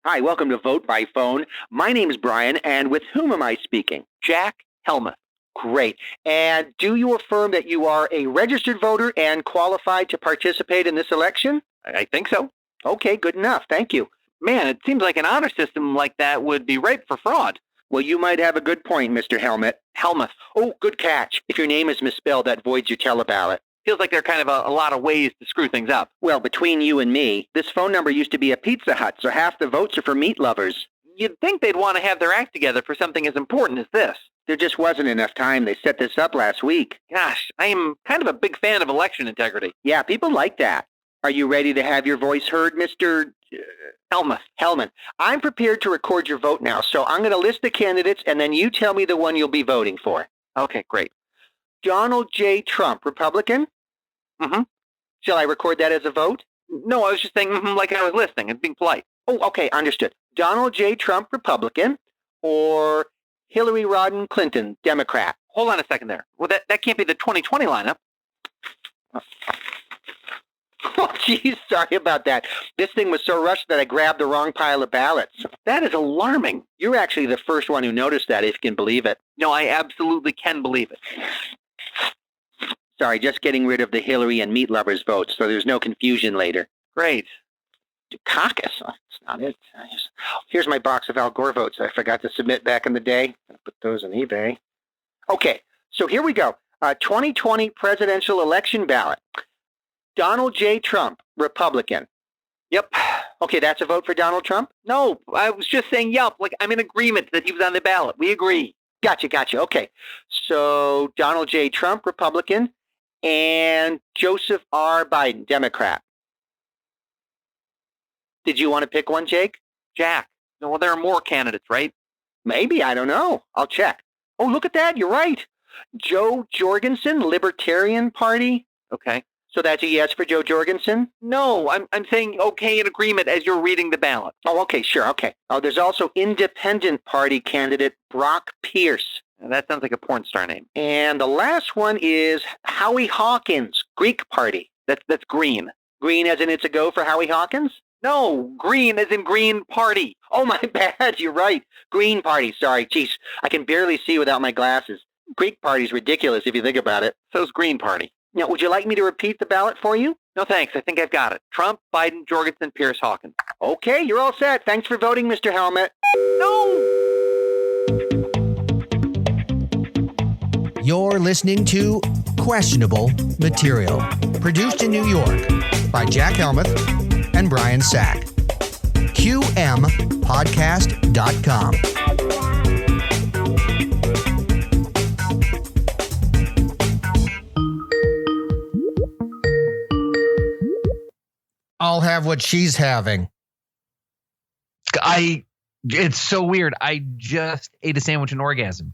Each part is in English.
Hi, welcome to Vote by Phone. My name's Brian, and with whom am I speaking? Jack Helmuth. Great. And do you affirm that you are a registered voter and qualified to participate in this election? I think so. Okay, good enough. Thank you. Man, it seems like an honor system like that would be ripe for fraud. Well, you might have a good point, Mr. Helmuth. Oh, good catch. If your name is misspelled, that voids your teleballot. Feels like there are kind of a lot of ways to screw things up. Well, between you and me, this phone number used to be a Pizza Hut, so half the votes are for meat lovers. You'd think they'd want to have their act together for something as important as this. There just wasn't enough time. They set this up last week. Gosh, I am kind of a big fan of election integrity. Yeah, people like that. Are you ready to have your voice heard, Mr. Helmuth? Hellman? I'm prepared to record your vote now, so I'm going to list the candidates, and then you tell me the one you'll be voting for. Okay, great. Donald J. Trump, Republican? Mm-hmm. Shall I record that as a vote? No, I was just saying like I was listening and being polite. Oh, okay, understood. Donald J. Trump, Republican, or Hillary Rodham Clinton, Democrat? Hold on a second there. Well, that can't be the 2020 lineup. Oh, geez, sorry about that. This thing was so rushed that I grabbed the wrong pile of ballots. That is alarming. You're actually the first one who noticed that, if you can believe it. No, I absolutely can believe it. Sorry, just getting rid of the Hillary and meat lovers votes, so there's no confusion later. Great. Caucus? Oh, that's not it. Here's my box of Al Gore votes I forgot to submit back in the day. I'll put those on eBay. Okay, so here we go. 2020 presidential election ballot. Donald J. Trump, Republican. Yep. Okay, that's a vote for Donald Trump? No, I was just saying yup. Like, I'm in agreement that he was on the ballot. We agree. Gotcha. Okay. So Donald J. Trump, Republican, and Joseph R. Biden, Democrat. Did you want to pick one, Jake? Jack. Well, there are more candidates, right? Maybe. I don't know. I'll check. Oh, look at that. You're right. Joe Jorgensen, Libertarian Party. Okay. So that's a yes for Joe Jorgensen? No, I'm saying okay in agreement as you're reading the ballot. Oh, okay, sure, okay. Oh, there's also Independent Party candidate Brock Pierce. Now, that sounds like a porn star name. And the last one is Howie Hawkins, Greek Party. That's green. Green as in it's a go for Howie Hawkins? No, green as in Green Party. Oh, my bad, you're right. Green Party, sorry. Jeez, I can barely see without my glasses. Greek Party's ridiculous if you think about it. So's Green Party. Now, would you like me to repeat the ballot for you? No, thanks. I think I've got it. Trump, Biden, Jorgensen, Pierce, Hawkins. Okay, you're all set. Thanks for voting, Mr. Helmet. No! You're listening to Questionable Material, produced in New York by Jack Helmuth and Brian Sack. QMpodcast.com. I'll have what she's having. It's so weird. I just ate a sandwich and orgasmed.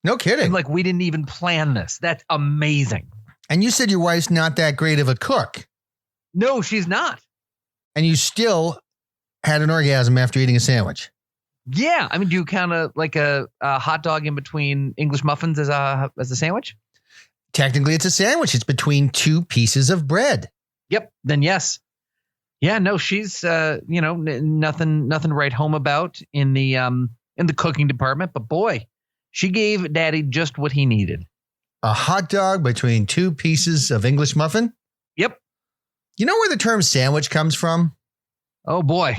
No kidding. And we didn't even plan this. That's amazing. And you said your wife's not that great of a cook. No, she's not. And you still had an orgasm after eating a sandwich. Yeah. I mean, do you count a hot dog in between English muffins as a sandwich? Technically, it's a sandwich. It's between two pieces of bread. Yep. Then yes. Yeah, no, she's nothing to write home about in the cooking department, but boy, she gave Daddy just what he needed. A hot dog between two pieces of English muffin? Yep. You know where the term sandwich comes from? Oh boy.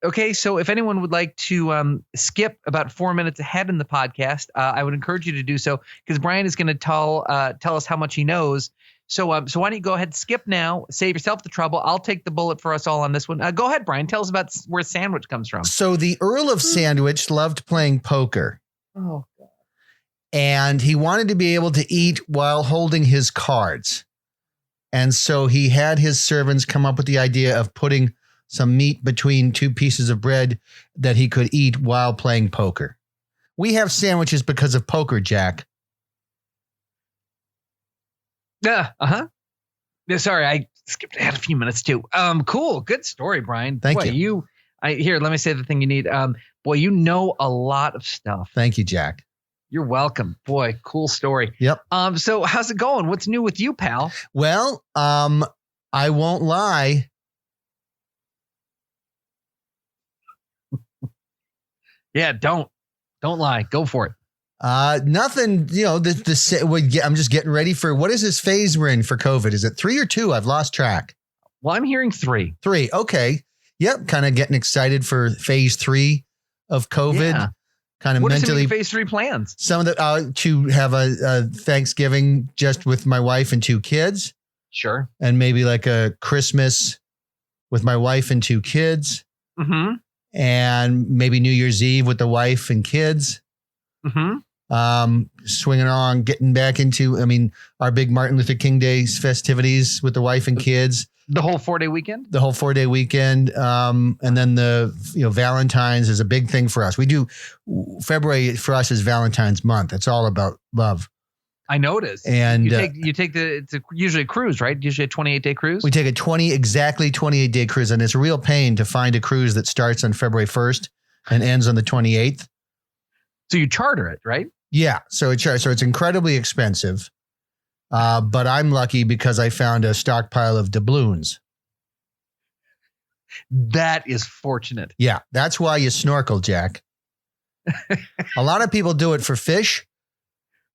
Okay, so if anyone would like to skip about 4 minutes ahead in the podcast, I would encourage you to do so because Brian is going to tell us how much he knows. So why don't you go ahead, skip now, save yourself the trouble. I'll take the bullet for us all on this one. Go ahead, Brian. Tell us about where sandwich comes from. So the Earl of Sandwich loved playing poker. Oh, God. And he wanted to be able to eat while holding his cards. And so he had his servants come up with the idea of putting some meat between two pieces of bread that he could eat while playing poker. We have sandwiches because of poker, Jack. Uh-huh. Yeah, sorry, I skipped ahead a few minutes too. Cool. Good story, Brian. Thank you. Here, let me say the thing you need. Boy, you know a lot of stuff. Thank you, Jack. You're welcome. Boy, cool story. Yep. So how's it going? What's new with you, pal? Well, I won't lie. Yeah, don't lie. Go for it. Nothing, I'm just getting ready for, what is this phase we're in for COVID? Is it 3 or 2? I've lost track. Well, I'm hearing 3. 3. Okay. Yep. Kind of getting excited for phase 3 of COVID. Yeah. Kind of What mentally. are some of your phase 3 plans? Some of the, to have a Thanksgiving just with my wife and 2 kids. Sure. And maybe like a Christmas with my wife and 2 kids. Mm-hmm. And maybe New Year's Eve with the wife and kids. Mm-hmm. Swinging on, getting back into, our big Martin Luther King Day's festivities with the wife and kids. The whole 4-day weekend? The whole 4-day weekend. And then Valentine's is a big thing for us. We do, February for us is Valentine's month. It's all about love. I noticed. And you take it's usually a cruise, right? Usually a 28-day cruise. We take a 28-day cruise, and it's a real pain to find a cruise that starts on February 1st and ends on the 28th. So you charter it, right? Yeah. So it's incredibly expensive. But I'm lucky because I found a stockpile of doubloons. That is fortunate. Yeah. That's why you snorkel, Jack. A lot of people do it for fish.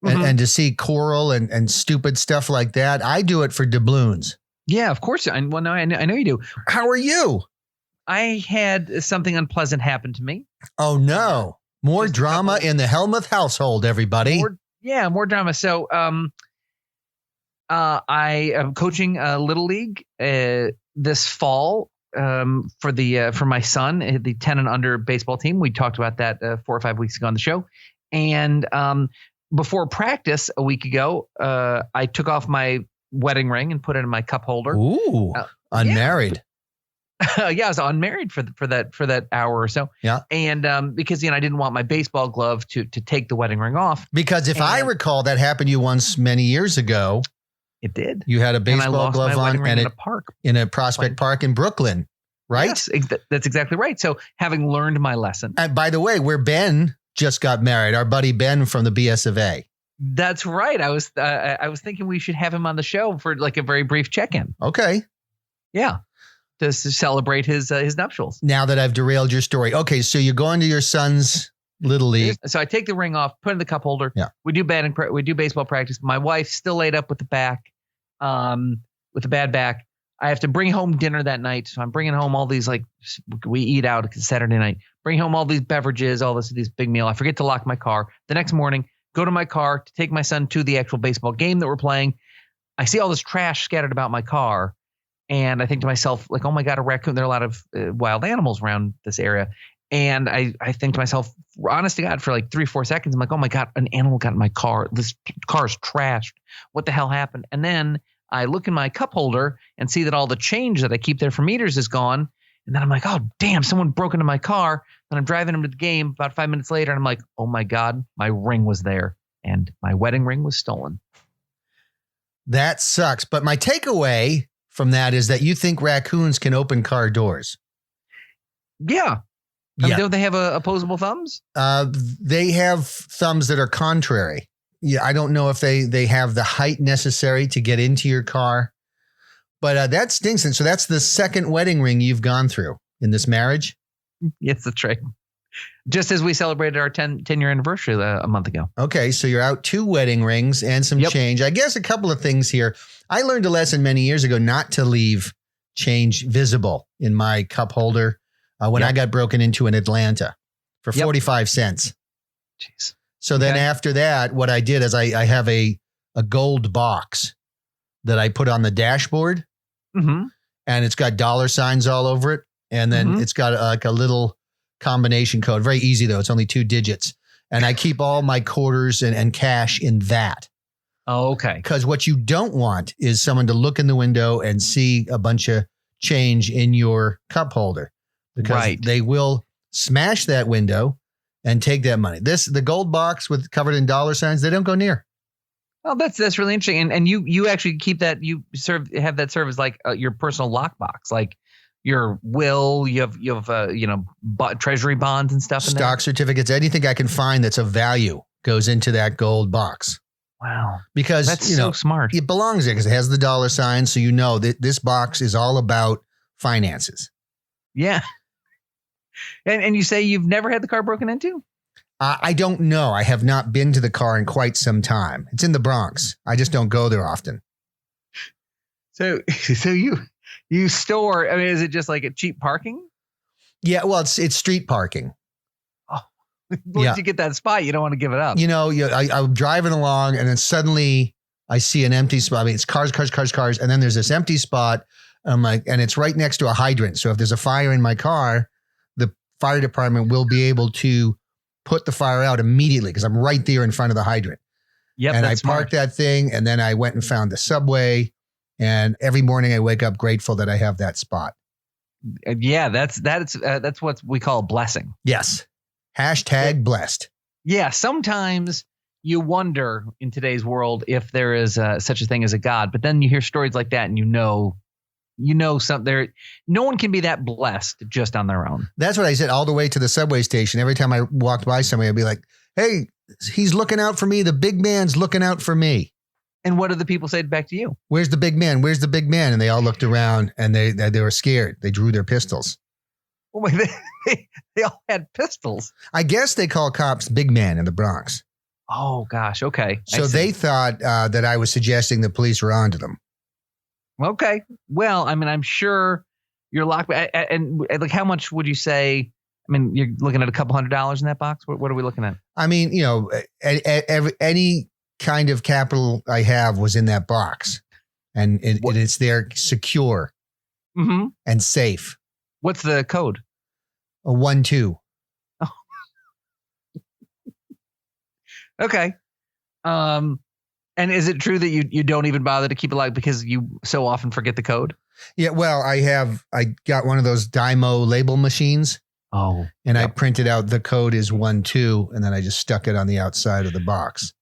And to see coral and stupid stuff like that. I do it for doubloons. Yeah, of course. I know you do. How are you? I had something unpleasant happen to me. Oh, no. More Just drama in the Helmuth household, everybody. More drama. So I am coaching Little League this fall for my son, the 10 and under baseball team. We talked about that 4 or 5 weeks ago on the show. And before practice a week ago, I took off my wedding ring and put it in my cup holder. Ooh, unmarried. Yeah, I was unmarried for that hour or so. Yeah, and because I didn't want my baseball glove to take the wedding ring off. Because if I recall, that happened to you once many years ago. It did. You had a baseball glove on in a park, in a Prospect Park in Brooklyn, right? Yes, that's exactly right. So having learned my lesson. And by the way, where Ben just got married, our buddy Ben from the BS of A. That's right. I was thinking we should have him on the show for like a very brief check-in. Okay. Yeah. To celebrate his nuptials. Now that I've derailed your story. Okay, so you're going to your son's Little League. So I take the ring off, put it in the cup holder. Yeah. We do baseball practice. My wife's still laid up with the back, with a bad back. I have to bring home dinner that night. So I'm bringing home all these, we eat out Saturday night. Bring home all these beverages, all this big meal. I forget to lock my car. The next morning, go to my car to take my son to the actual baseball game that we're playing. I see all this trash scattered about my car. And I think to myself, oh my God, a raccoon. There are a lot of wild animals around this area. And I think to myself, honest to God, for 3-4 seconds, I'm like, oh my God, an animal got in my car. This car's trashed. What the hell happened? And then I look in my cup holder and see that all the change that I keep there for meters is gone. And then I'm like, oh, damn, someone broke into my car. Then I'm driving him to the game about 5 minutes later. And I'm like, oh my God, my ring was there. And my wedding ring was stolen. That sucks. But my takeaway from that is that you think raccoons can open car doors. Yeah. Yeah. Don't they have opposable thumbs? They have thumbs that are contrary. Yeah, I don't know if they have the height necessary to get into your car. But that stinks. And so that's the second wedding ring you've gone through in this marriage? Yes, that's right. Just as we celebrated our 10-year anniversary a month ago. Okay, so you're out 2 wedding rings and some change. I guess a couple of things here. I learned a lesson many years ago not to leave change visible in my cup holder when I got broken into in Atlanta for 45 cents. Jeez. So then after that, what I did is I have a gold box that I put on the dashboard, and it's got dollar signs all over it. And then it's got a little combination code. Very easy, though. It's only 2 digits. And I keep all my quarters and cash in that. Oh, okay. Because what you don't want is someone to look in the window and see a bunch of change in your cup holder. Because they will smash that window and take that money. The gold box covered in dollar signs, they don't go near. Well, that's really interesting. And you actually keep that, have that serve as your personal lockbox, like your will, you have treasury bonds and stuff. Stock certificates, anything I can find that's of value goes into that gold box. Wow. Because that's so smart. It belongs there because it has the dollar sign. So that this box is all about finances. Yeah. And you say you've never had the car broken into? I don't know. I have not been to the car in quite some time. It's in the Bronx. I just don't go there often. So you store, I mean, is it just like a cheap parking? Yeah, well, it's street parking. Once you get that spot, you don't want to give it up. You know, I'm driving along and then suddenly I see an empty spot. I mean, it's cars. And then there's this empty spot. I'm like, and it's right next to a hydrant. So if there's a fire in my car, the fire department will be able to put the fire out immediately because I'm right there in front of the hydrant. Yep, and I that's parked smart. that thing and then I went and found the subway. And every morning I wake up grateful that I have that spot. Yeah, that's what we call a blessing. Yes. Hashtag blessed. Yeah, sometimes you wonder in today's world if there is such a thing as a God, but then you hear stories like that and you know something. No one can be that blessed just on their own. That's what I said all the way to the subway station. Every time I walked by somebody, I'd be like, hey, he's looking out for me. The big man's looking out for me. And what do the people say back to you? Where's the big man? Where's the big man? And they all looked around and they were scared. They drew their pistols. Oh my, they all had pistols. I guess they call cops big man in the Bronx. Oh gosh. Okay. So they thought that I was suggesting the police were onto them. Okay. Well, I mean, I'm sure you're locked. And like, how much would you say? I mean, you're looking at a couple $100 in that box. What are we looking at? I mean, you know, any kind of capital I have was in that box, and it's there secure and safe. What's the code? A 1-2. Oh. Okay. And is it true that you don't even bother to keep it locked because you so often forget the code? Yeah, well, I got one of those Dymo label machines. Oh. And I printed out the code is 1-2, and then I just stuck it on the outside of the box.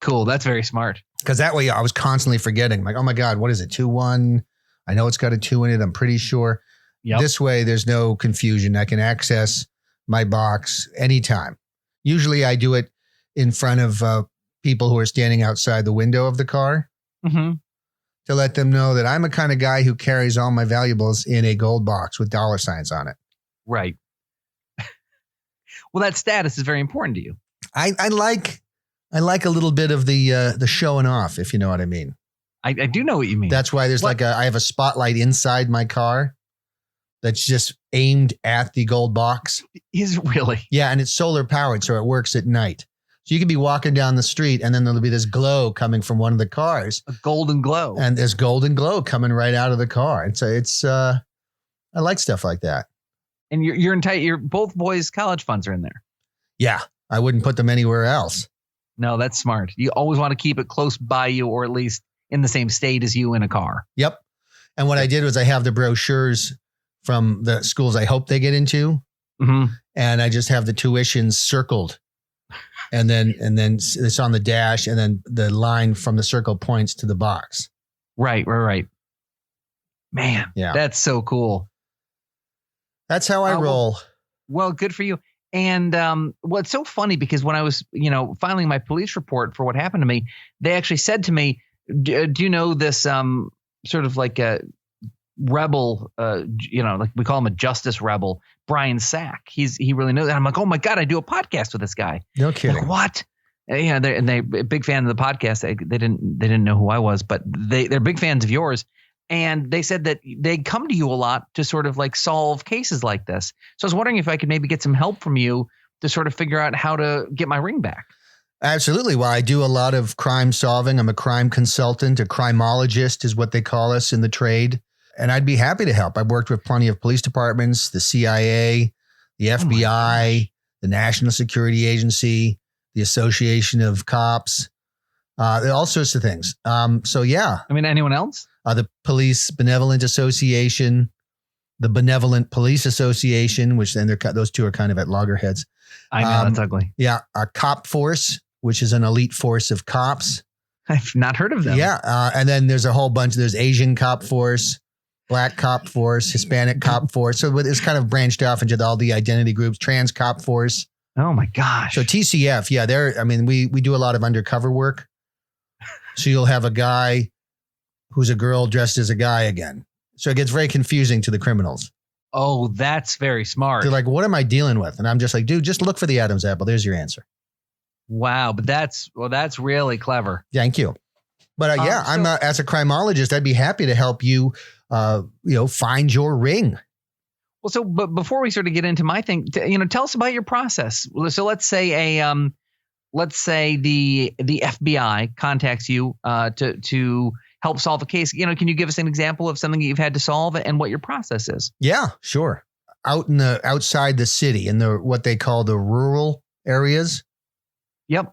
Cool. That's very smart. Because that way I was constantly forgetting. Like, oh my God, what is it? 2-1. I know it's got a 2 in it. I'm pretty sure. Yep. This way there's no confusion. I can access my box anytime. Usually I do it in front of people who are standing outside the window of the car to let them know that I'm a kind of guy who carries all my valuables in a gold box with dollar signs on it. Right. Well, that status is very important to you. I like a little bit of the showing off, if you know what I mean. I do know what you mean. That's why there's I have a spotlight inside my car that's just aimed at the gold box. Is really? Yeah, and it's solar powered, so it works at night. So you could be walking down the street and then there'll be this glow coming from one of the cars. A golden glow. And there's golden glow coming right out of the car. And so I like stuff like that. And you're both boys' college funds are in there. Yeah, I wouldn't put them anywhere else. No, that's smart. You always want to keep it close by you, or at least in the same state as you in a car. Yep. And what I did was I have the brochures from the schools I hope they get into. And I just have the tuitions circled. And then it's on the dash, and then the line from the circle points to the box. Right. Man, yeah, that's so cool. That's how I roll. Well, good for you. And well, it's so funny because when I was, filing my police report for what happened to me, they actually said to me, do you know this sort of like a rebel, like we call him a justice rebel, Brian Sack. He really knows that. I'm like, oh my God, I do a podcast with this guy. No kidding. Like, what? They're big fan of the podcast. They didn't know who I was, but they're big fans of yours. And they said that they come to you a lot to sort of like solve cases like this. So I was wondering if I could maybe get some help from you to sort of figure out how to get my ring back. Absolutely. Well, I do a lot of crime solving. I'm a crime consultant. A criminologist is what they call us in the trade. And I'd be happy to help. I've worked with plenty of police departments, the CIA, the FBI, the National Security Agency, the Association of Cops, all sorts of things. So, yeah. I mean, anyone else? The Police Benevolent Association, the Benevolent Police Association, which then those two are kind of at loggerheads. I know, that's ugly. Yeah. A Cop Force, which is an elite force of cops. I've not heard of them. Yeah. And then there's a whole bunch. There's Asian Cop Force, Black Cop Force, Hispanic Cop Force. So it's kind of branched off into all the identity groups, Trans Cop Force. Oh my gosh. So TCF, yeah, we do a lot of undercover work. So you'll have a guy who's a girl dressed as a guy again. So it gets very confusing to the criminals. Oh, that's very smart. They're like, what am I dealing with? And I'm just like, dude, just look for the Adam's apple. There's your answer. Wow, but that's really clever. Thank you. But yeah, So- I'm as a crimeologist, I'd be happy to help you, find your ring. Well, so but before we sort of get into my thing, tell us about your process. So let's say the FBI contacts you to help solve a case. Can you give us an example of something that you've had to solve and what your process is? Yeah, sure. Outside the city in what they call the rural areas. Yep.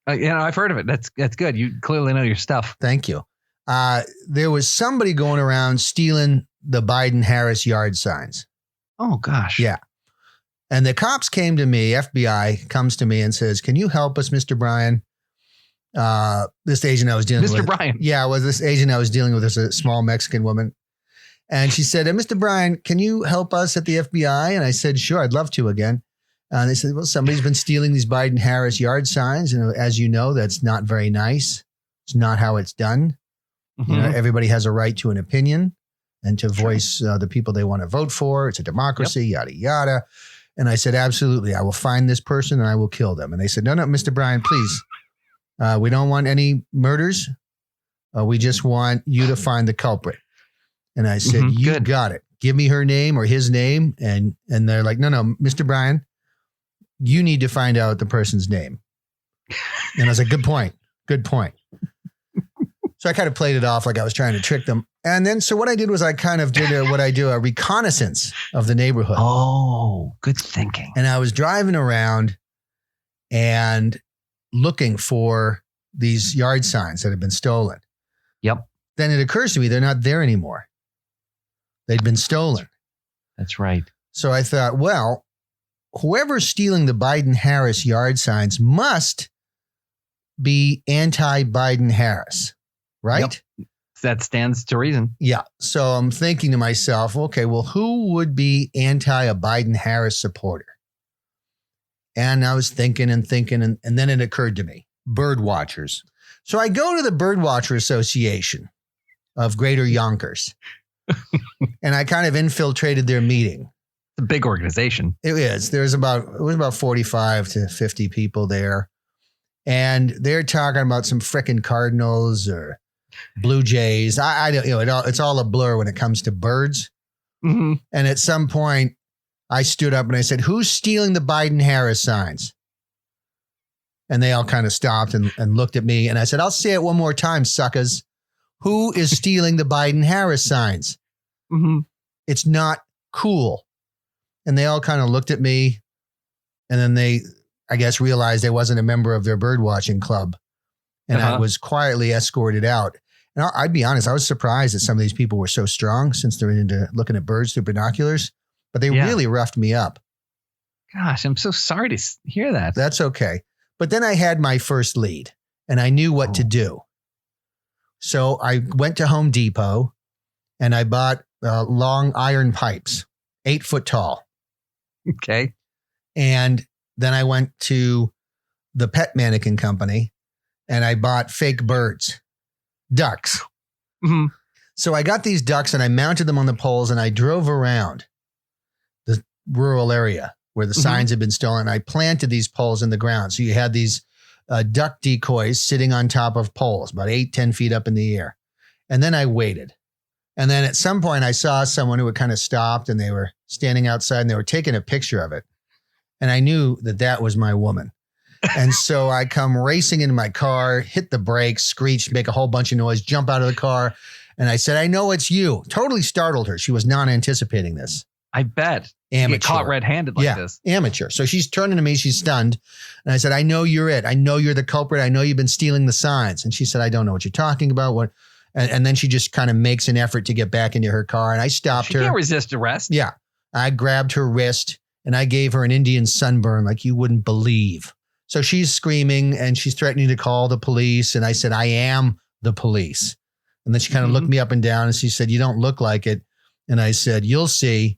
I've heard of it. That's good. You clearly know your stuff. Thank you. There was somebody going around stealing the Biden-Harris yard signs. Oh, gosh. Yeah. And the cops came to me, FBI comes to me and says, can you help us, Mr. Bryan? This agent I was dealing with. Mr. Bryan. Yeah, this agent I was dealing with was a small Mexican woman. And she said, Mr. Bryan, can you help us at the FBI? And I said, sure, I'd love to again. And they said, well, somebody's been stealing these Biden-Harris yard signs. And as you know, that's not very nice. It's not how it's done. Mhm. Everybody has a right to an opinion and to voice the people they want to vote for. It's a democracy, yada, yada. And I said, absolutely. I will find this person and I will kill them. And they said, no, Mr. Bryan, please. We don't want any murders. We just want you to find the culprit. And I said, you Good. got it. Give me her name or his name. And they're like, no, Mr. Bryan, you need to find out the person's name. And I was like, good point. Good point. So I kind of played it off like I was trying to trick them. And then, so what I did was I kind of did a reconnaissance of the neighborhood. Oh, good thinking. And I was driving around and looking for these yard signs that had been stolen. Yep. Then it occurs to me they're not there anymore. They'd been stolen. That's right. So I thought, well, whoever's stealing the Biden-Harris yard signs must be anti-Biden-Harris, right? Yep. That stands to reason. Yeah. So I'm thinking to myself, okay, well, who would be a Biden-Harris supporter? And I was thinking, and then it occurred to me, bird watchers. So I go to the Birdwatcher Association of Greater Yonkers, and I kind of infiltrated their meeting. It's a big organization. It is. It was about 45 to 50 people there. And they're talking about some frickin' Cardinals or Blue Jays. I don't, it's all a blur when it comes to birds. Mm-hmm. And at some point I stood up and I said, who's stealing the Biden-Harris signs? And they all kind of stopped and looked at me. And I said, I'll say it one more time, suckers. Who is stealing the Biden-Harris signs? Mm-hmm. It's not cool. And they all kind of looked at me. And then they, I guess, realized I wasn't a member of their bird watching club. And I was quietly escorted out. And I'd be honest, I was surprised that some of these people were so strong since they're into looking at birds through binoculars. But they really roughed me up. Gosh, I'm so sorry to hear that. That's okay. But then I had my first lead and I knew what to do. So I went to Home Depot and I bought long iron pipes, 8 foot tall. Okay. And then I went to the pet mannequin company and I bought fake birds, ducks. Mm-hmm. So I got these ducks and I mounted them on the poles and I drove around the rural area where the signs had been stolen. I planted these poles in the ground. So you had these duck decoys sitting on top of poles, about 8-10 feet up in the air. And then I waited. And then at some point I saw someone who had kind of stopped and they were standing outside and they were taking a picture of it. And I knew that that was my woman. And so I come racing into my car, hit the brakes, screech, make a whole bunch of noise, jump out of the car. And I said, I know it's you. Totally startled her. She was not anticipating this. I bet. Amateur. You get caught red-handed like this. Amateur. So she's turning to me. She's stunned. And I said, I know you're it. I know you're the culprit. I know you've been stealing the signs. And she said, I don't know what you're talking about. And then she just kind of makes an effort to get back into her car. And I stopped her. She can't resist arrest. Yeah. I grabbed her wrist and I gave her an Indian sunburn like you wouldn't believe. So she's screaming and she's threatening to call the police. And I said, I am the police. And then she kind of looked me up and down and she said, you don't look like it. And I said, you'll see.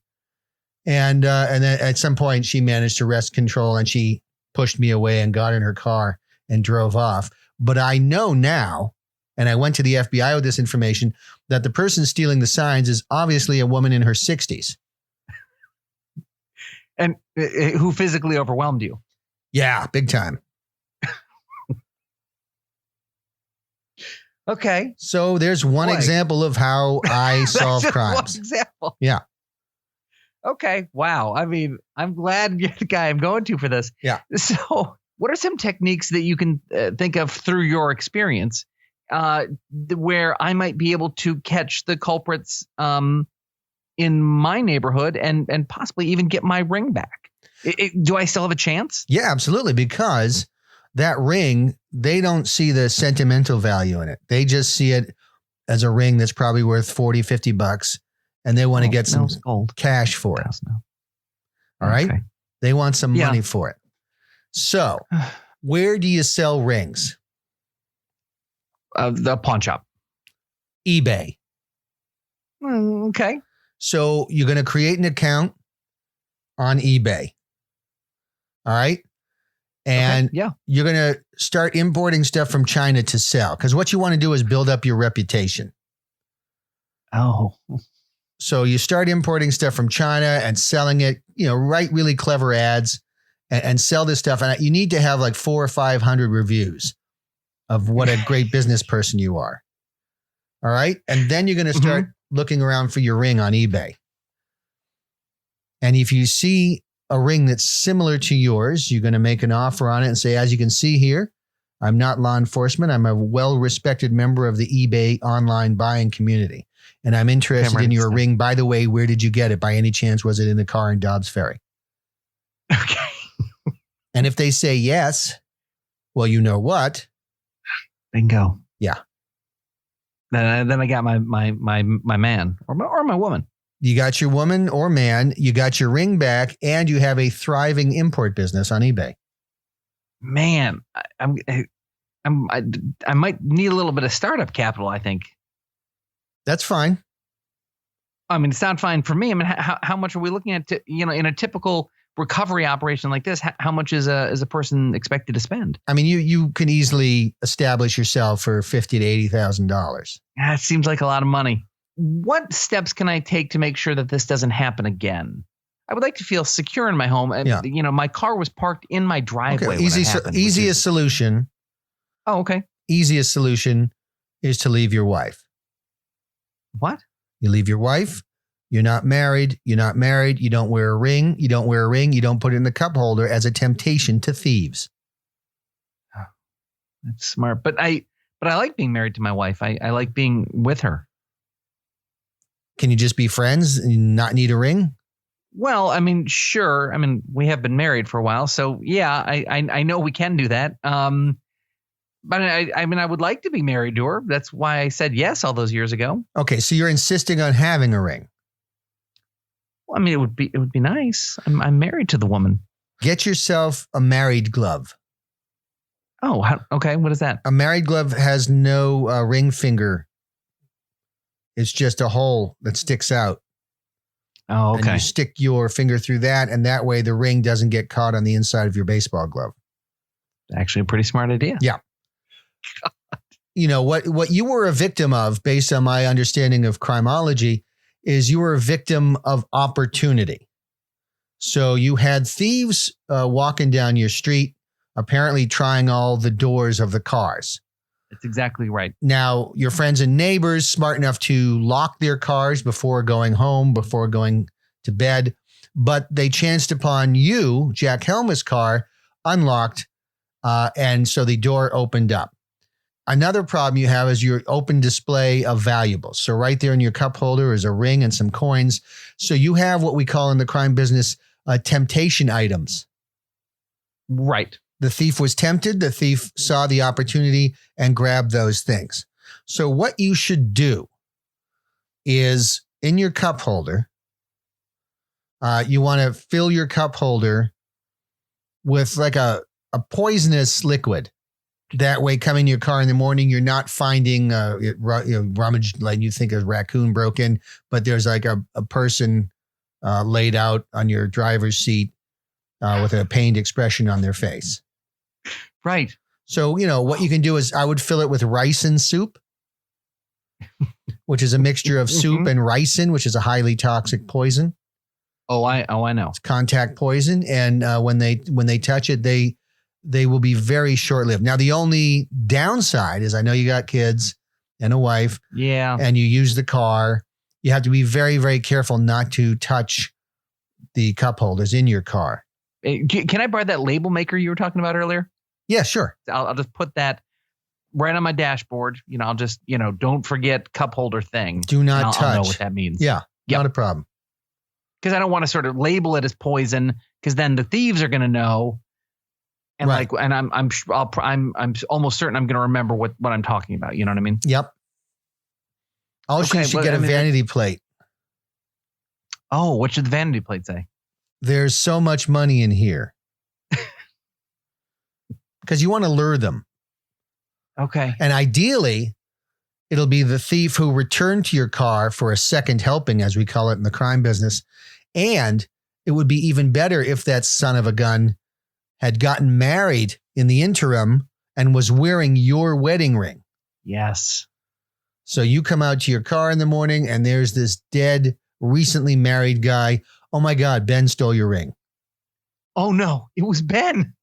And then at some point she managed to wrest control and she pushed me away and got in her car and drove off. But I know now, and I went to the FBI with this information, that the person stealing the signs is obviously a woman in her 60s. And who physically overwhelmed you? Yeah, big time. Okay. So there's one Boy. example of how I solve That's just one crimes. example. Yeah. Okay. Wow. I mean, I'm glad you're the guy I'm going to for this. Yeah. So what are some techniques that you can think of through your experience where I might be able to catch the culprits in my neighborhood and possibly even get my ring back? Do I still have a chance? Yeah, absolutely. Because that ring, they don't see the sentimental value in it. They just see it as a ring that's probably worth $40, $50, and they want to get some gold. cash for it. No. All right. Okay. They want some money for it. So where do you sell rings? The pawn shop. eBay. Okay. So you're going to create an account on eBay. All right. And you're going to start importing stuff from China to sell. Because what you want to do is build up your reputation. Oh. So you start importing stuff from China and selling it, write really clever ads and sell this stuff. And you need to have like 400 or 500 reviews of what a great business person you are. All right. And then you're going to start looking around for your ring on eBay. And if you see a ring that's similar to yours, you're going to make an offer on it and say, as you can see here, I'm not law enforcement. I'm a well-respected member of the eBay online buying community. And I'm interested in your ring. By the way, where did you get it? By any chance, was it in the car in Dobbs Ferry? Okay. And if they say yes, well, you know what? Bingo. Yeah. Then I got my man or my woman. You got your woman or man, you got your ring back, and you have a thriving import business on eBay. Man, I might need a little bit of startup capital, I think. That's fine. I mean, it's not fine for me. I mean, how much are we looking at? In a typical recovery operation like this, how much is a person expected to spend? I mean, you can easily establish yourself for $50,000 to $80,000. That seems like a lot of money. What steps can I take to make sure that this doesn't happen again? I would like to feel secure in my home. And, my car was parked in my driveway. Okay. Easiest solution. Oh, okay. Easiest solution is to leave your wife. What? You leave your wife. You're not married. You don't wear a ring. You don't put it in the cup holder as a temptation to thieves. That's smart. But I like being married to my wife. I like being with her. Can you just be friends and not need a ring? Well, I mean, sure. I mean, we have been married for a while. So, yeah, I know we can do that. But I would like to be married to her. That's why I said yes all those years ago. Okay, so you're insisting on having a ring. Well, I mean, it would be nice. I'm married to the woman. Get yourself a married glove. Oh, okay. What is that? A married glove has no ring finger. It's just a hole that sticks out. Oh, okay. And you stick your finger through that, and that way the ring doesn't get caught on the inside of your baseball glove. Actually, a pretty smart idea. Yeah. What you were a victim of, based on my understanding of criminology, is you were a victim of opportunity. So you had thieves walking down your street, apparently trying all the doors of the cars. That's exactly right. Now, your friends and neighbors, smart enough to lock their cars before going home, before going to bed, but they chanced upon you, Jack Helma's car, unlocked, and so the door opened up. Another problem you have is your open display of valuables. So right there in your cup holder is a ring and some coins. So you have what we call in the crime business temptation items. Right. The thief was tempted. The thief saw the opportunity and grabbed those things. So what you should do is in your cup holder, you want to fill your cup holder with like a poisonous liquid. That way, coming in your car in the morning, you're not finding rummage, like you think a raccoon broke in, but there's like a person laid out on your driver's seat with a pained expression on their face. Right. So, what you can do is I would fill it with ricin soup, which is a mixture of soup and ricin, which is a highly toxic poison. Oh, I know. It's contact poison, and when they touch it, they will be very short-lived. Now, the only downside is I know you got kids and a wife, Yeah. and you use the car. You have to be very, very careful not to touch the cup holders in your car. Can I borrow that label maker you were talking about earlier? Yeah, sure. I'll just put that right on my dashboard. I'll just, don't forget cup holder thing. Do not touch. I'll know what that means. Yeah, Yep. not a problem. Because I don't want to sort of label it as poison, because then the thieves are going to know. And Right. I'm almost certain I'm going to remember what I'm talking about. You know what I mean? Yep. Also, you should get a vanity plate. Oh, what should the vanity plate say? There's so much money in here. Because you want to lure them. Okay. And ideally, it'll be the thief who returned to your car for a second helping, as we call it in the crime business. And it would be even better if that son of a gun had gotten married in the interim and was wearing your wedding ring. Yes. So you come out to your car in the morning and there's this dead, recently married guy. Oh my God, Ben stole your ring. Oh no, it was Ben.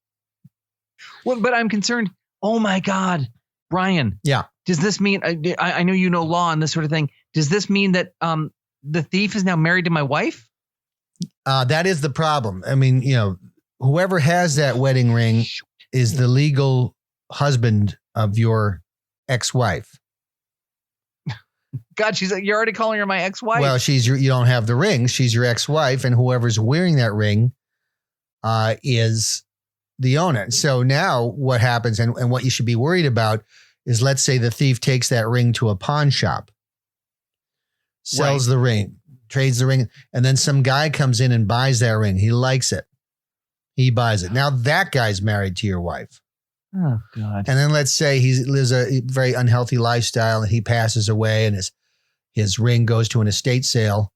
Well, but I'm concerned. Oh my God, Brian. Yeah. Does this mean, I know you know law and this sort of thing. Does this mean that the thief is now married to my wife? That is the problem. I mean, whoever has that wedding ring is the legal husband of your ex-wife. God, you're already calling her my ex-wife? Well, you don't have the ring. She's your ex-wife, and whoever's wearing that ring is the owner. So now what happens and what you should be worried about is, let's say the thief takes that ring to a pawn shop, sells the ring, trades the ring, and then some guy comes in and buys that ring. He likes it. He buys it. Now that guy's married to your wife. Oh, God. And then let's say he lives a very unhealthy lifestyle and he passes away and his ring goes to an estate sale.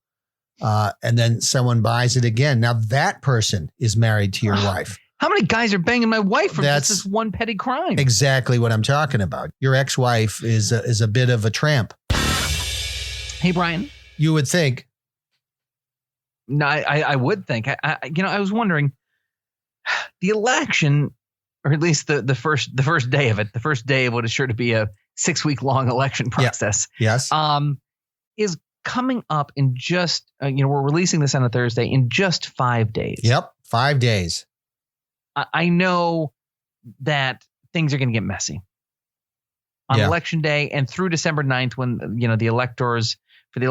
And then someone buys it again. Now that person is married to your wife. How many guys are banging my wife for That's just this one petty crime? Exactly what I'm talking about. Your ex-wife is a bit of a tramp. Hey, Brian. You would think. No, I would think. I was wondering, the election, or at least the first day of it, the first day of what is sure to be a 6-week long election process. Yes. Is coming up in just, we're releasing this on a Thursday, in just 5 days. Yep. 5 days. I know that things are going to get messy on election day and through December 9th, when, the electors for the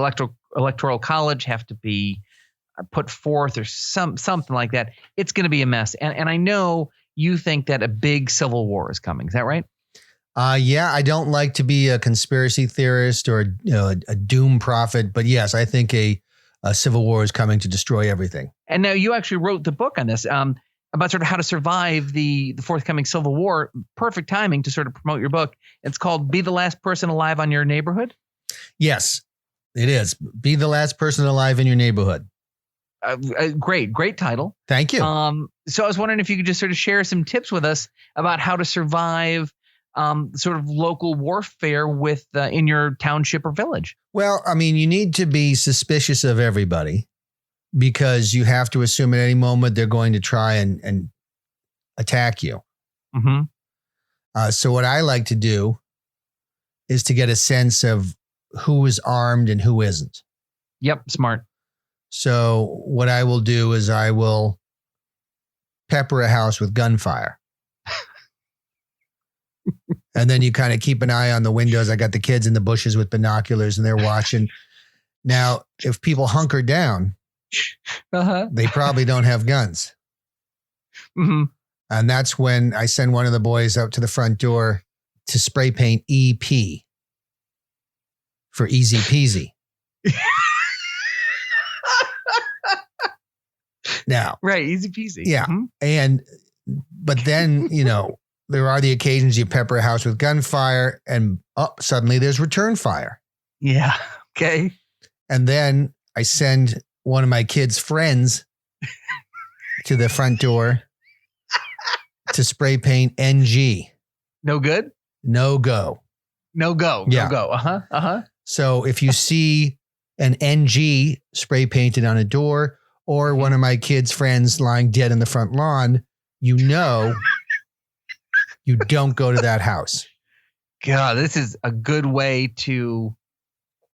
electoral college have to be put forth or something like that. It's going to be a mess. And I know you think that a big civil war is coming. Is that right? Yeah, I don't like to be a conspiracy theorist or a doom prophet, but yes, I think a civil war is coming to destroy everything. And now you actually wrote the book on this, about sort of how to survive the forthcoming civil war. Perfect timing to sort of promote your book. It's called Be the Last Person Alive on Your Neighborhood. Yes, it is. Be the last person alive in your neighborhood. Great title. Thank you. So I was wondering if you could just sort of share some tips with us about how to survive sort of local warfare with in your township or village. Well, I mean, you need to be suspicious of everybody because you have to assume at any moment they're going to try and attack you. Mm-hmm. So what I like to do is to get a sense of who is armed and who isn't. Yep, smart. So what I will do is I will pepper a house with gunfire. And then you kind of keep an eye on the windows. I got the kids in the bushes with binoculars and they're watching. Now, if people hunker down, they probably don't have guns. Mm-hmm. And that's when I send one of the boys out to the front door to spray paint EP for easy peasy. Now, right, easy peasy. Yeah. Mm-hmm. But then, there are the occasions you pepper a house with gunfire and suddenly there's return fire. Yeah. Okay. And then I send one of my kids' friends to the front door to spray paint NG. No good? No go. No go. Yeah. No go. Uh-huh. So if you see an NG spray painted on a door or one of my kids' friends lying dead in the front lawn, you don't go to that house. God, this is a good way to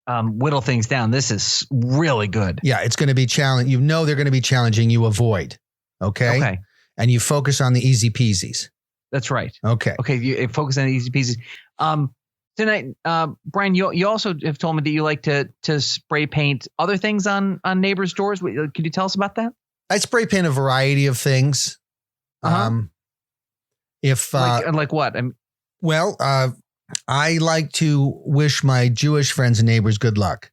whittle things down. This is really good. Yeah, it's going to be challenging. They're going to be challenging. You avoid. Okay. Okay. And you focus on the easy peasies. That's right. Okay. Okay. You focus on the easy pieces. Tonight, Brian, you also have told me that you like to spray paint other things on neighbors' doors. Could you tell us about that? I spray paint a variety of things. If like what? I like to wish my Jewish friends and neighbors good luck.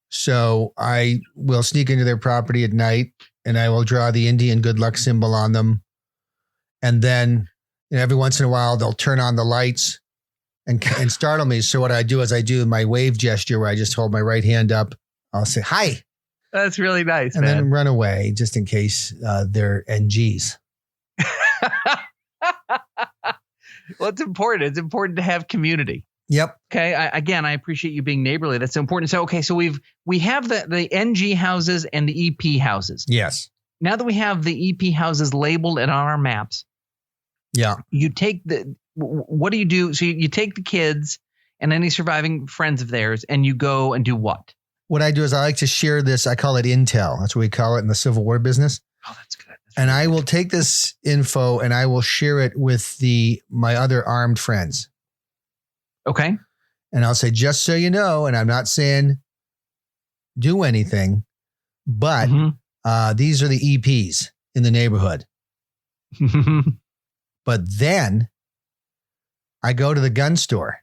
So I will sneak into their property at night and I will draw the Indian good luck symbol on them. And then every once in a while, they'll turn on the lights and startle me. So what I do is I do my wave gesture where I just hold my right hand up. I'll say, hi. That's really nice, and man. then run away just in case they're NGs. Well, it's important. It's important to have community. Yep. Okay. I appreciate you being neighborly. That's so important. So, okay. So we have the NG houses and the EP houses. Yes. Now that we have the EP houses labeled and on our maps. Yeah. You take what do you do? So you take the kids and any surviving friends of theirs and you go and do what? What I do is I like to share this. I call it intel. That's what we call it in the Civil War business. Oh, that's good. And I will take this info and I will share it with my other armed friends. Okay. And I'll say, just so you know, and I'm not saying do anything, but these are the EPs in the neighborhood. But then I go to the gun store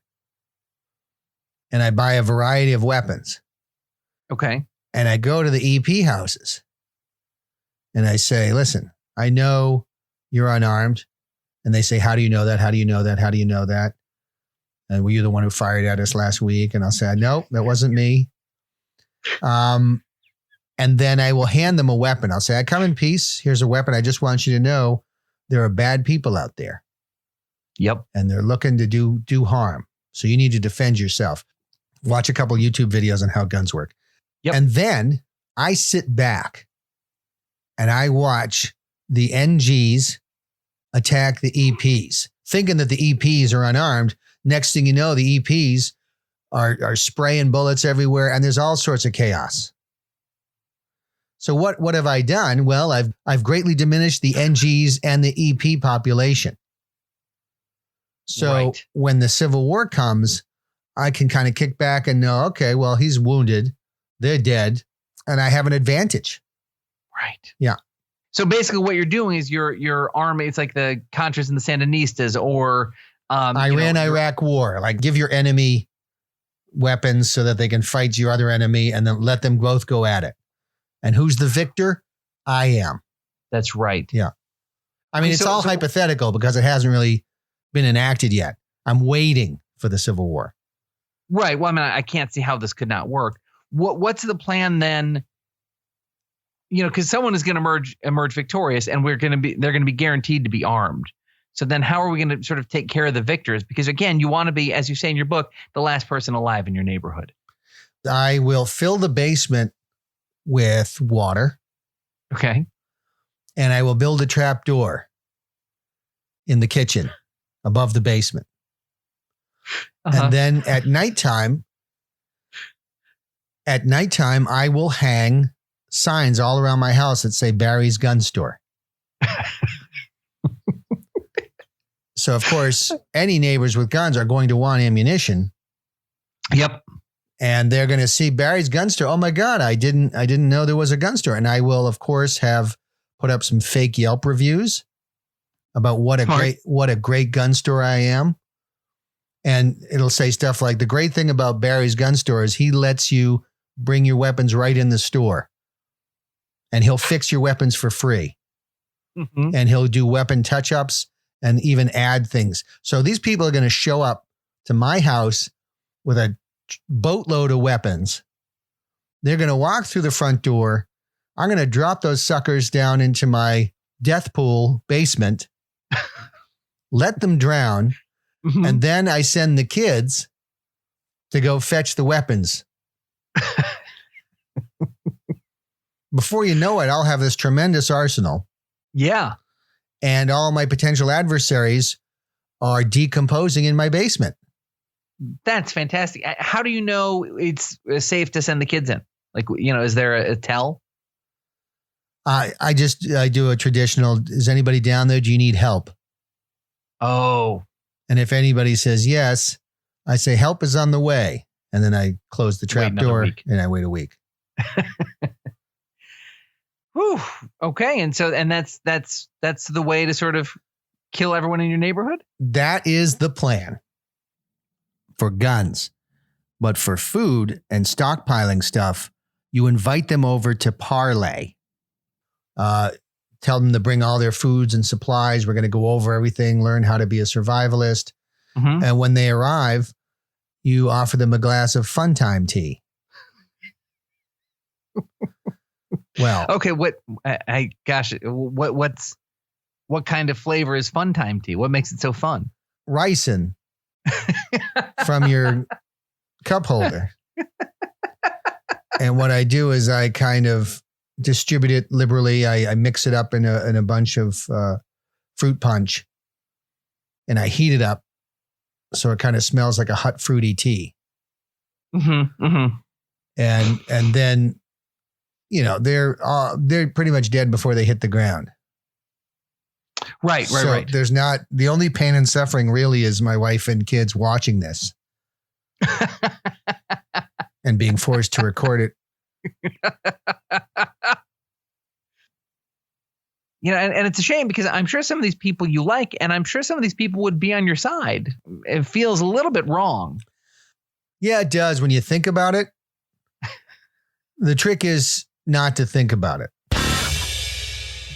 and I buy a variety of weapons. Okay. And I go to the EP houses and I say, listen, I know you're unarmed. And they say, how do you know that? How do you know that? How do you know that? And were you the one who fired at us last week? And I'll say, no, that wasn't me. And then I will hand them a weapon. I'll say, I come in peace. Here's a weapon. I just want you to know there are bad people out there. Yep. And they're looking to do harm. So you need to defend yourself. Watch a couple YouTube videos on how guns work. Yep. And then I sit back and I watch the NGs attack the EPs, thinking that the EPs are unarmed. Next thing you know, the EPs are spraying bullets everywhere and there's all sorts of chaos. So what have I done? Well, I've greatly diminished the NGs and the EP population. So when the Civil War comes, I can kind of kick back and know, okay, well, he's wounded, they're dead, and I have an advantage. Right. Yeah. So basically what you're doing is your army, it's like the Contras and the Sandinistas or Iran-Iraq war. Like give your enemy weapons so that they can fight your other enemy and then let them both go at it. And who's the victor? I am. That's right. Yeah. I mean, it's all hypothetical because it hasn't really been enacted yet. I'm waiting for the Civil War. Right. Well, I mean, I can't see how this could not work. What's the plan then? Because someone is going to emerge victorious, and they're going to be guaranteed to be armed. So then, how are we going to sort of take care of the victors? Because again, you want to be, as you say in your book, the last person alive in your neighborhood. I will fill the basement with water. Okay. And I will build a trap door in the kitchen above the basement. And then at nighttime, I will hang signs all around my house that say Barry's Gun Store. So, of course, any neighbors with guns are going to want ammunition. Yep. And they're going to see Barry's Gun Store. Oh, my God, I didn't know there was a gun store. And I will, of course, have put up some fake Yelp reviews about what a great gun store I am. And it'll say stuff like, the great thing about Barry's Gun Store is he lets you bring your weapons right in the store. And he'll fix your weapons for free. Mm-hmm. And he'll do weapon touch-ups and even add things. So these people are going to show up to my house with a boatload of weapons. They're going to walk through the front door. I'm going to drop those suckers down into my death pool basement, let them drown. Mm-hmm. And then I send the kids to go fetch the weapons. before you know it, I'll have this tremendous arsenal, Yeah. and all my potential adversaries are decomposing in my basement. That's fantastic. How do you know it's safe to send the kids in? Like, is there a tell? I do a traditional, is anybody down there? Do you need help? Oh, And if anybody says yes, I say help is on the way. And then I close the trap another door week. and I wait a week. whew. Okay. And that's the way to sort of kill everyone in your neighborhood? That is the plan for guns. But for food and stockpiling stuff, you invite them over to Parlay. Tell them to bring all their foods and supplies. We're going to go over everything, learn how to be a survivalist. Mm-hmm. And when they arrive, you offer them a glass of fun time tea. Well, Okay. What kind of flavor is fun time tea? What makes it so fun? ricin from your cup holder. And what I do is I kind of distribute it liberally. I mix it up in a bunch of fruit punch, and I heat it up so it kind of smells like a hot fruity tea. Mm-hmm. Mm-hmm. And then, they're pretty much dead before they hit the ground. Right. So there's not, the only pain and suffering really is my wife and kids watching this and being forced to record it. And it's a shame because I'm sure some of these people you like, and I'm sure some of these people would be on your side. It feels a little bit wrong. Yeah, it does. When you think about it, the trick is not to think about it.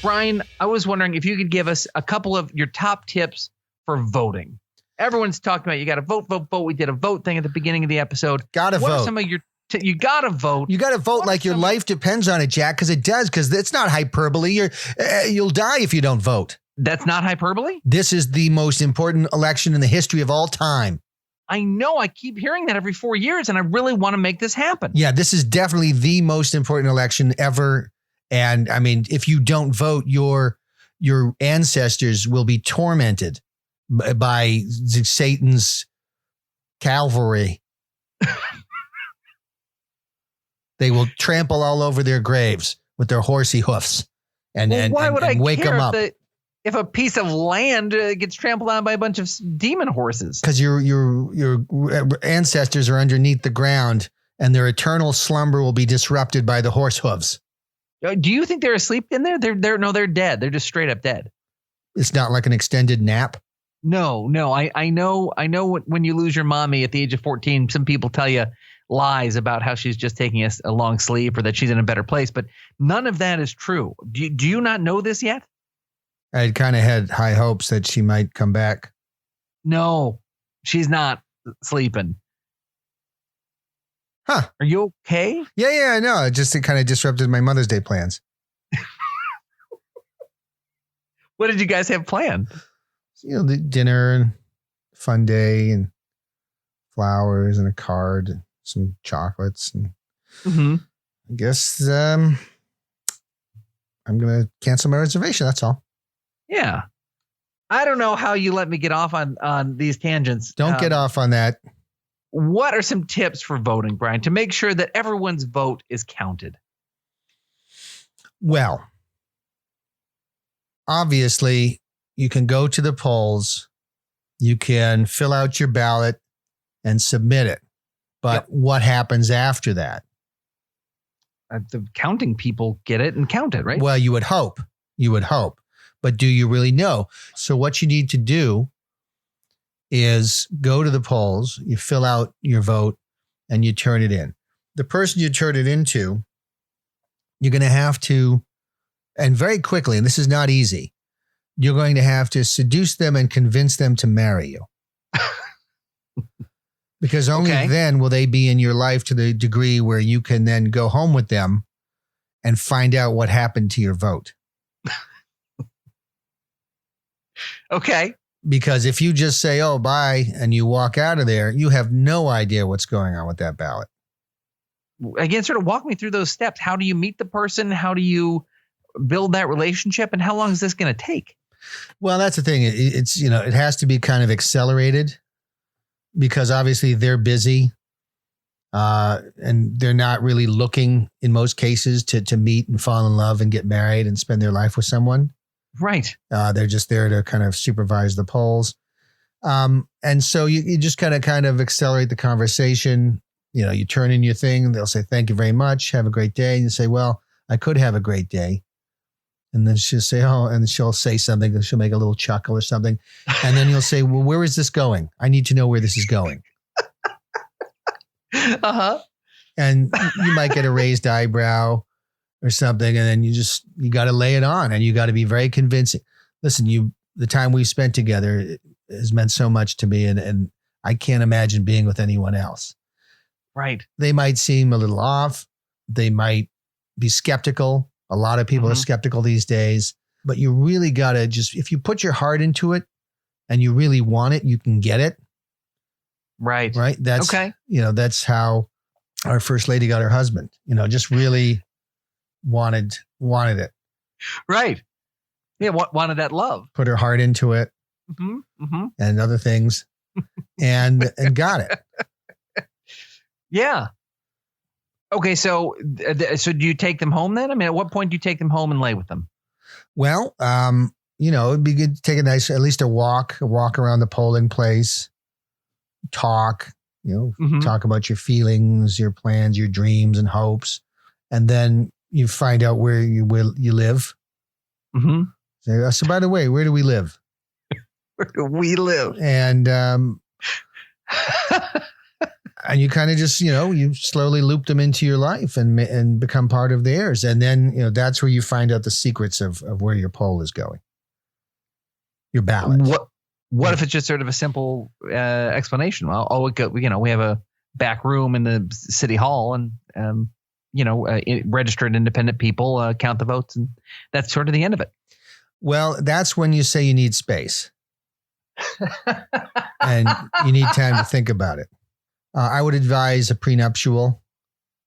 Brian, I was wondering if you could give us a couple of your top tips for voting. Everyone's talking about you got to vote, vote, vote. We did a vote thing at the beginning of the episode. Gotta What vote. are some of your you got to vote. You got to vote like your life depends on it, Jack, because it does, because it's not hyperbole. You'll die if you don't vote. That's not hyperbole? This is the most important election in the history of all time. I know. I keep hearing that every 4 years, and I really want to make this happen. Yeah, this is definitely the most important election ever. And I mean, if you don't vote, your ancestors will be tormented by Satan's cavalry. They will trample all over their graves with their horsey hoofs and why would I wake care them up. If a piece of land gets trampled on by a bunch of demon horses? Because your ancestors are underneath the ground, and their eternal slumber will be disrupted by the horse hooves. Do you think they're asleep in there? They're dead. They're just straight up dead. It's not like an extended nap. No. I know when you lose your mommy at the age of 14, some people tell you lies about how she's just taking a long sleep or that she's in a better place, but none of that is true. Do you not know this yet? I kind of had high hopes that she might come back. No, she's not sleeping. Huh. Are you okay? Yeah, I know. It kind of disrupted my Mother's Day plans. What did you guys have planned? The dinner and fun day and flowers and a card and some chocolates. And I guess I'm going to cancel my reservation. That's all. Yeah. I don't know how you let me get off on these tangents. Don't get off on that. What are some tips for voting, Brian, to make sure that everyone's vote is counted? Well, obviously, you can go to the polls. You can fill out your ballot and submit it. But what happens after that? The counting people get it and count it, right? Well, you would hope. But do you really know? So what you need to do is go to the polls, you fill out your vote, and you turn it in. The person you turn it into, you're going to have to, and very quickly, and this is not easy, you're going to have to seduce them and convince them to marry you. Because only then will they be in your life to the degree where you can then go home with them and find out what happened to your vote. Okay. Because if you just say, oh, bye, and you walk out of there, you have no idea what's going on with that ballot. again, sort of walk me through those steps. How do you meet the person? How do you build that relationship? And how long is this going to take? Well, that's the thing. It's, it has to be kind of accelerated because obviously they're busy and they're not really looking in most cases to meet and fall in love and get married and spend their life with someone. Right. They're just there to kind of supervise the polls. And so you just kind of accelerate the conversation. You turn in your thing. They'll say, thank you very much. Have a great day. And you say, well, I could have a great day. And then she'll say, oh, and she'll say something. And she'll make a little chuckle or something. And then you'll say, well, where is this going? I need to know where this is going. Uh-huh. And you might get a raised eyebrow or something. And then you got to lay it on and you got to be very convincing. Listen, the time we spent together has meant so much to me. And I can't imagine being with anyone else. Right. They might seem a little off. They might be skeptical. A lot of people are skeptical these days, but you really got to if you put your heart into it and you really want it, you can get it. Right. Right. That's okay. That's how our first lady got her husband, just really wanted it. Right. Yeah. Wanted that love. Put her heart into it and other things and got it. Yeah. Okay, so do you take them home then? I mean, at what point do you take them home and lay with them? Well, it'd be good to take at least a walk around the polling place, talk, talk about your feelings, your plans, your dreams and hopes. And then you find out where you live. Mm-hmm. So by the way, where do we live? Where do we live? And, and you kind of just, you slowly loop them into your life and become part of theirs. And then, that's where you find out the secrets of where your poll is going. Your ballot. What if it's just sort of a simple explanation? Well, we have a back room in the city hall and, registered independent people count the votes. And that's sort of the end of it. Well, that's when you say you need space and you need time to think about it. I would advise a prenuptial.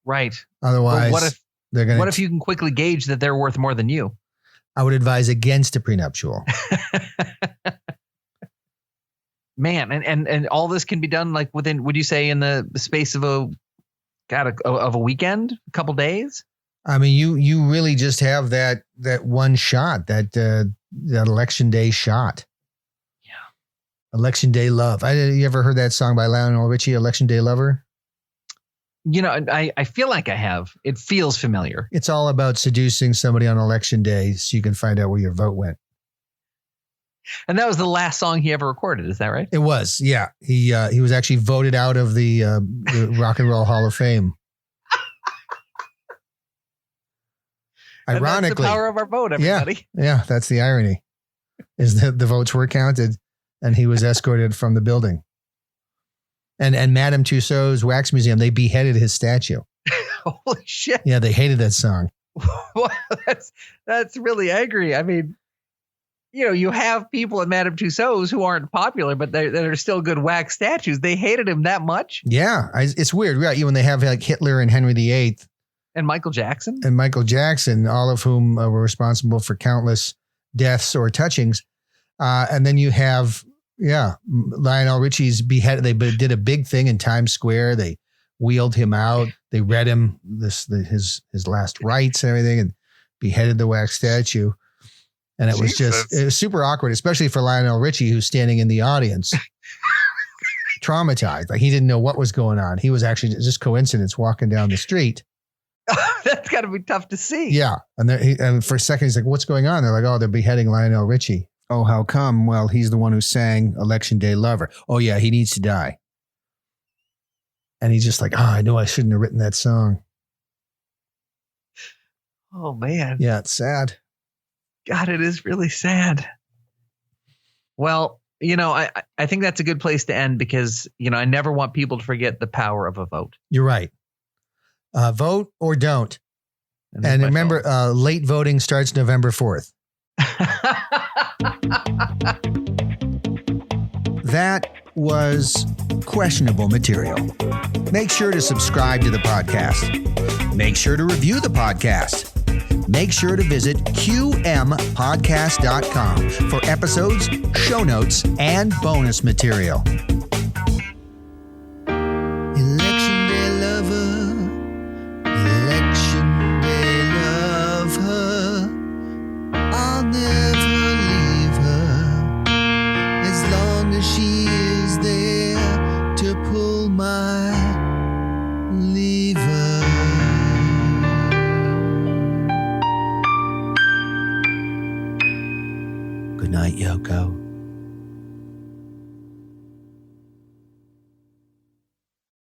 Right. Otherwise, what if you can quickly gauge that they're worth more than you? I would advise against a prenuptial. Man, and all this can be done like within, would you say, in the space of a weekend, a couple days? I mean, you really just have that one shot, that election day shot. Election Day Love. You ever heard that song by Lionel Ritchie, Election Day Lover? I feel like I have. It feels familiar. It's all about seducing somebody on election day so you can find out where your vote went. And that was the last song he ever recorded. Is that right? It was. Yeah. He was actually voted out of the Rock and Roll Hall of Fame. Ironically. That's the power of our vote, everybody. Yeah. That's the irony, is that the votes were counted. And he was escorted from the building. And Madame Tussauds Wax Museum, they beheaded his statue. Holy shit. Yeah, they hated that song. Well, that's really angry. I mean, you have people at Madame Tussauds who aren't popular, but they're still good wax statues. They hated him that much. Yeah, it's weird. Right? When they have like Hitler and Henry VIII. And Michael Jackson. All of whom were responsible for countless deaths or touchings. And then you have... Yeah, Lionel Richie's beheaded. They did a big thing in Times Square. They wheeled him out. They read him his last rites and everything, and beheaded the wax statue. And it was super awkward, especially for Lionel Richie, who's standing in the audience, traumatized. Like he didn't know what was going on. He was actually just coincidence walking down the street. That's got to be tough to see. Yeah, and for a second he's like, "What's going on?" They're like, "Oh, they're beheading Lionel Richie." Oh, how come? Well, he's the one who sang Election Day Lover. Oh, yeah, he needs to die. And he's just like, I know I shouldn't have written that song. Oh, man. Yeah, it's sad. God, it is really sad. Well, I think that's a good place to end because, I never want people to forget the power of a vote. You're right. Vote or don't. And remember, late voting starts November 4th. That was questionable material. Make sure to subscribe to the podcast. Make sure to review the podcast. Make sure to visit qmpodcast.com for episodes, show notes, and bonus material. Election day lover, election day love her. I'll never leave her as long as she is there to pull my lever. Good night, Yoko.